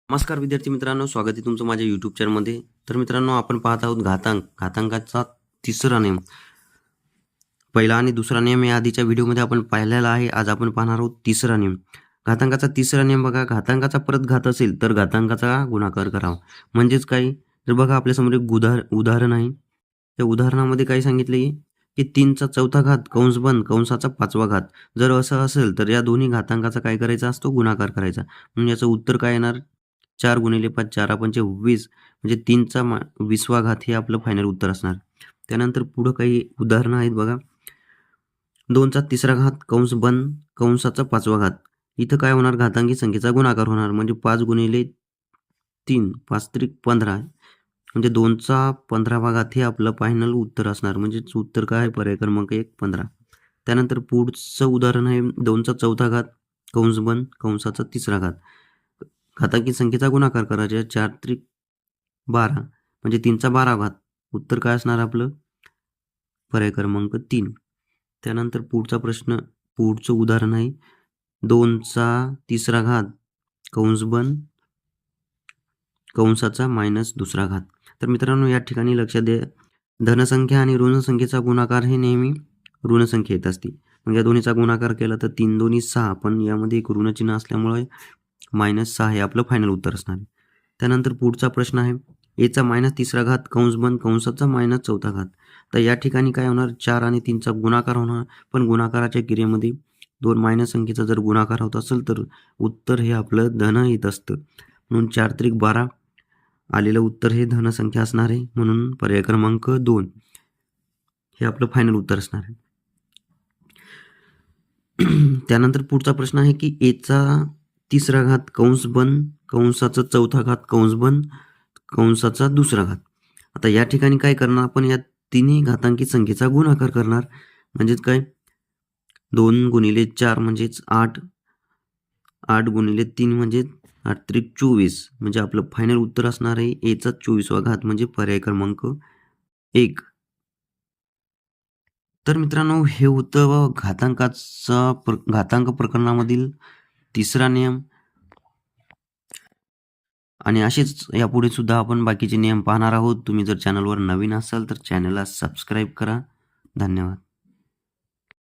नमस्कार विद्यार्थी मित्रांनो, स्वागत आहे तुमचं माझ्या यूट्यूब चॅनलमध्ये. तर मित्रांनो, आपण पाहत आहोत घातांकाचा तिसरा नियम. पहिला आणि दुसरा नियम या आधीच्या व्हिडिओमध्ये आपण पाहिलेला आहे. आज आपण पाहणार आहोत तिसरा नियम. घातांकाचा तिसरा नियम बघा, घातांकाचा परत घात असेल तर घातांकाचा गुणाकार करावा. म्हणजेच काय, तर बघा आपल्यासमोर एक उदाहरण आहे. त्या उदाहरणामध्ये काय सांगितले की 3चा चौथा घात कंस बंद कंसाचा 5वा घात. जर असं असेल तर या दोन्ही घातांकाचा काय करायचा असतो, गुणाकार करायचा. म्हणून याचं उत्तर काय येणार, 4 गुणिले 5 4 पंचे 20 म्हणजे 3चा 20वा घात हे आपलं फायनल उत्तर असणार. त्यानंतर पुढं काही उदाहरणं आहेत बघा. 2चा तिसरा घात कंस बंद कंसाचा 5वा घात. इथं काय होणार, घातांकी संख्येचा गुणाकार होणार. म्हणजे 5 गुणिले 3 5 त्रिक 15 म्हणजे 2चा 15वा घात हे आपलं फायनल उत्तर असणार. म्हणजे उत्तर काय आहे, पर्याय क्रमांक 1 15. त्यानंतर पुढचं उदाहरण आहे 2चा चौथा घात कंस बंद कंसाचा तिसरा घात. घातांकी संख्येचा गुणाकार करायचा. 4 त्रिक 12 म्हणजे 3चा 12 घात. उत्तर काय असणार आपलं, पर्याय क्रमांक 3. त्यानंतर पुढचं उदाहरण आहे 2चा तिसरा घात कंस बंद कंसाचा मायनस दुसरा घात. तर मित्रांनो, या ठिकाणी लक्षात द्या, धनसंख्या आणि ऋणसंख्येचा गुणाकार हे नेहमी ऋणसंख्या येत असते. मग या दोन्हीचा गुणाकार केला तर 3 दोन्ही 6, पण यामध्ये एक ऋणचिन्ह असल्यामुळे -6 हे आपलं फायनल उत्तर असणार आहे. त्यानंतर पुढचा प्रश्न आहे एचा मायनस तिसरा घात कंस बंद कंसाचा मायनस चौथा घात. तर या ठिकाणी काय होणार, 4 आणि 3चा गुणाकार होणार, पण गुणाकाराच्या क्रियेमध्ये दोन मायनस संख्येचा जर गुणाकार होत असेल तर उत्तर हे आपलं धन येत असतं. म्हणून 4 त्रिक 12 आलेलं उत्तर हे धनसंख्या असणार आहे. म्हणून पर्याय क्रमांक 2 हे आपलं फायनल उत्तर असणार आहे. त्यानंतर पुढचा प्रश्न आहे की एचा तिसरा घात कंस बंद कंसाचा चौथा घात कंस बंद कंसाचा दुसरा घात. आता या ठिकाणी काय करणार, आपण या तिन्ही घातांकी संख्येचा गुणाकार करणार. म्हणजेच काय, 2 गुणिले 4 म्हणजेच 8 8 गुणिले 3 म्हणजे 8 त्रिक 24 म्हणजे आपलं फायनल उत्तर असणार आहे एचा 24वा घात म्हणजे पर्याय क्रमांक 1. तर मित्रांनो, हे होतं घातांक प्रकरणामधील तिसरा नियम. आणि असेच यापुढे सुद्धा आपण बाकीचे नियम पाहणार आहोत. तुम्ही जर चॅनलवर नवीन असाल तर चॅनलला सबस्क्राईब करा. धन्यवाद.